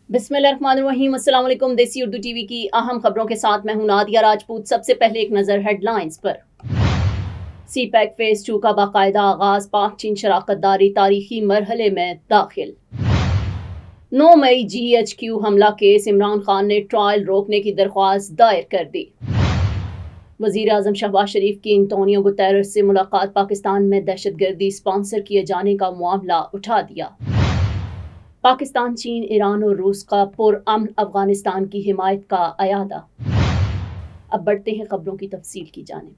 बिस्मिल्लाहिर्रहमानिर्रहीम। अस्सलाम वालेकुम। देसी उर्दू टीवी की अहम खबरों के साथ मैं हूं नादिया राजपूत। सबसे पहले एक नज़र हेडलाइंस पर। सी पैक फेज 2 का बाकायदा आगाज, पाक चीन शराकतदारी तारीखी मरहले में दाखिल। 9 मई GHQ हमला केस, इमरान खान ने ट्रायल रोकने की दरख्वास्त दायर कर दी। वज़ीर आज़म शहबाज शरीफ की एंटोनियो गुतेरेस से मुलाकात, पाकिस्तान में दहशतगर्दी स्पॉन्सर किए जाने का मामला उठा दिया। पाकिस्तान, चीन, ईरान और रूस का पुरअमन अफगानिस्तान की हिमायत का अयादा। अब बढ़ते हैं खबरों की तफसील की जानिब।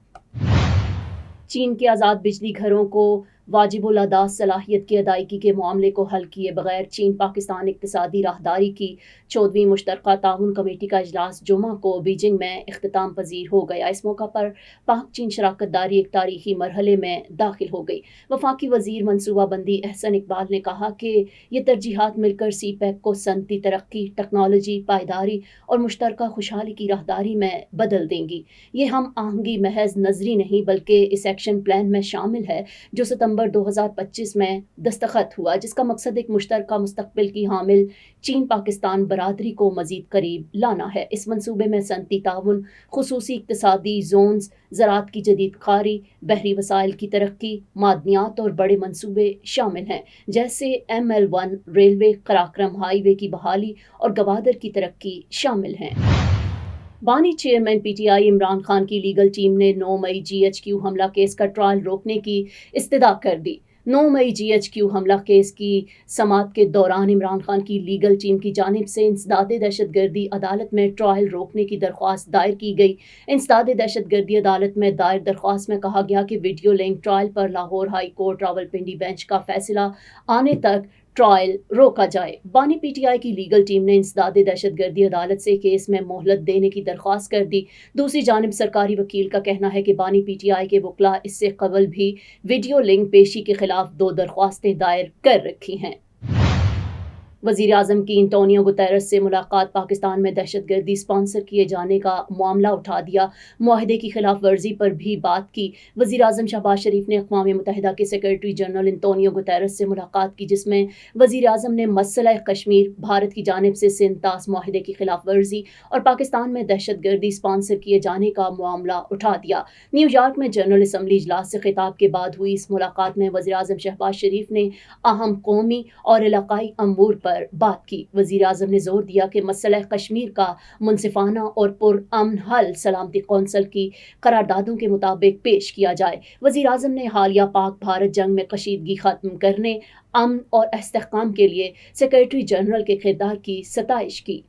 चीन के आज़ाद बिजली घरों को वाजिबुल अदा सलाहियत की अदायगी के मामले को हल किए बगैर चीन पाकिस्तान इक्तिसादी राहदारी की 14वीं मुश्तरका ताउन कमेटी का इजलास जुमा को बीजिंग में इख्तिताम पजीर हो गया। इस मौका पर पाक चीन शराकतदारी एक तारीखी मरहले में दाखिल हो गई। वफाकी वजीर मनसूबाबंदी एहसन इकबाल ने कहा कि ये तरजीहात मिलकर सी पैक को सनती तरक्की, टेक्नोलॉजी, पायदारी और मुश्तरका खुशहाली की राहदारी में बदल देंगी। ये हम आहंगी महज नजरी नहीं बल्कि इस एक्शन प्लान में शामिल है जो सितंबर 2025 में दस्तखत हुआ, जिसका मकसद एक मुश्तरका मुस्तकबिल की हामिल चीन पाकिस्तान बरादरी को मजीद करीब लाना है। इस मंसूबे में सनती ताउन, खुसूसी इक्तिसादी जोन्स, ज़राअत की जदीद कारी, बहरी वसाइल की तरक्की, मादनियात और बड़े मंसूबे शामिल हैं, जैसे ML1 रेलवे, कराक्रम हाईवे की बहाली और गवादर की तरक्की शामिल हैं। बानी चेयरमैन PTI इमरान खान की लीगल टीम ने 9 मई GHQ हमला केस का ट्रायल रोकने की इस्तदा कर दी। 9 मई GHQ हमला केस की समाअत के दौरान इमरान खान की लीगल टीम की जानिब से इंसदादे दहशतगर्दी अदालत में ट्रायल रोकने की दरख्वास्त दायर की गई। इंसदादे दहशतगर्दी अदालत में दायर दरख्वास्त में कहा गया कि वीडियो लिंक ट्रायल पर Lahore high court Rawalpindi bench का फैसला आने तक ट्रायल रोका जाए। बानी PTI की लीगल टीम ने इंसदादे दहशतगर्दी अदालत से केस में मोहलत देने की दरख्वास्त कर दी। दूसरी जानिब सरकारी वकील का कहना है कि बानी PTI के वकला इससे कबल भी वीडियो लिंक पेशी के खिलाफ 2 दरख्वास्तें दायर कर रखी हैं। वज़ीर आज़म की एंटोनियो गुतेरेस से मुलाकात, पाकिस्तान में दहशतगर्दी स्पॉन्सर किए जाने का मामला उठा दिया, मुआहदे की खिलाफ वर्जी पर भी बात की। वज़ीर आज़म शहबाज शरीफ ने अक़वाम मुत्तहिदा के सेक्रेटरी जनरल एंटोनियो गुतेरेस से मुलाकात की, जिसमें वज़ीर आज़म ने मसला कश्मीर, भारत की जानिब से सिंध-तास मुआहदे की खिलाफ वर्जी और पाकिस्तान में दहशतगर्दी स्पॉन्सर किए जाने का मामला उठा दिया। न्यूयॉर्क में जनरल असम्बली इजलास से खिताब के बाद हुई इस मुलाकात में वज़ीर आज़म शहबाज शरीफ ने अहम कौमी और इलाकाई अमूर पर बात की। वज़ीर आज़म ने जोर दिया कि मसला कश्मीर का मुनसिफाना और पुरअमन हल सलामती कौंसल की करारदादों के मुताबिक पेश किया जाए। वज़ीर आज़म ने हालिया पाक भारत जंग में कशीदगी ख़त्म करने, अमन और इस्तेहकाम के लिए सेक्रेटरी जनरल के किरदार की सताइश की।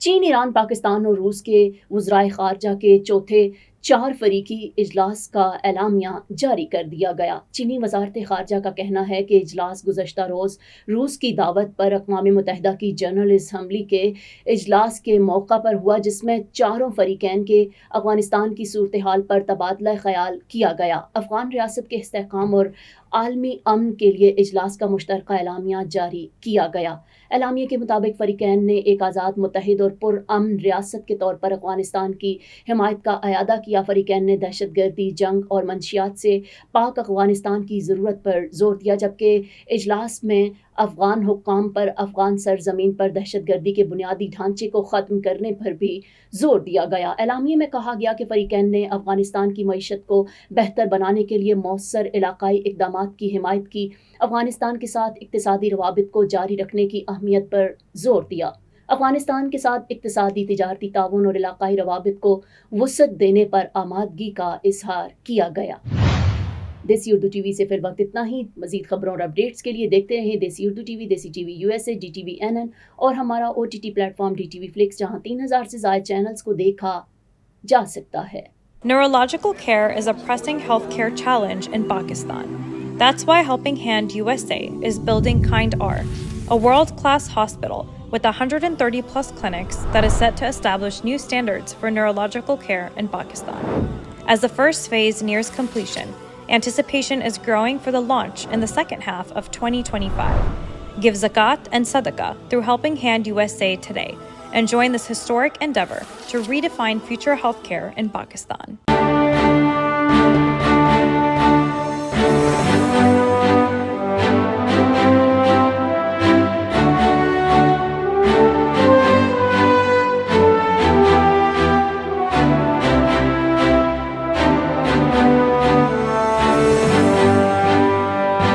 चीन, ईरान, पाकिस्तान और रूस के वज़राए ख़ारजा के चौथे 4 फरीकी इजलास का एलामिया जारी कर दिया गया। चीनी वज़ारत ख़ारजा का कहना है कि इजलास गुज़श्ता रोज़ रूस की दावत पर अक़वाम मुत्तहिदा की जनरल असम्बली के इजलास के मौका पर हुआ, जिसमें चारों फ़रीक़ैन के अफ़गानिस्तान की सूरत हाल पर तबादला ख़याल किया गया। अफ़गान रियासत के इस्तेहकाम और आलमी अमन के लिए इजलास का मुश्तरका एलामिया जारी किया गया। एलामिया के मुताबिक फ़रीक़ैन ने एक आज़ाद, मुत्तहिद और पुरअमन रियासत के तौर पर अफ़गानिस्तान की हिमायत का अयादा किया। फ़रीक़ैन ने दहशतगर्दी, जंग और मंशियात से पाक अफ़गानिस्तान की ज़रूरत पर जोर दिया, जबकि इजलास में अफ़गान हुक्काम पर अफ़गान सरज़मीन पर दहशतगर्दी के बुनियादी ढांचे को ख़त्म करने पर भी जोर दिया गया। एलामिया में कहा गया कि फ़रीक़ैन ने अफ़गानिस्तान की मईशत को बेहतर बनाने के लिए मौसर इलाकाई इक़दामात की हिमायत की, अफ़गानिस्तान के साथ इक़्तिसादी रवाबित को जारी रखने की अहमियत पर जोर दिया। अफ़गानिस्तान के साथ इक़्तिसादी, तिजारती ताउन और इलाकाई रवाबित को वुसअत देने पर आमादगी का इज़हार किया गया। देसी उर्दू टीवी से फिर वक्त इतना ही। मज़ीद खबरों और अपडेट्स के लिए देखते रहें देसी उर्दू टीवी, देसी टीवी USA, DTV NN और हमारा OTT प्लेटफॉर्म DTV Flix, जहाँ 3000 से ज़ायद चैनल्स को देखा जा सकता है। Neurological care is a pressing healthcare challenge in Pakistan. That's why Helping Hand USA is building Kind R, a world-class hospital with 130 plus clinics that is set to establish new standards for neurological care in Pakistan. As the first phase nears completion, anticipation is growing for the launch in the second half of 2025. Give zakat and sadaqah through Helping Hand USA today and join this historic endeavor to redefine future healthcare in Pakistan.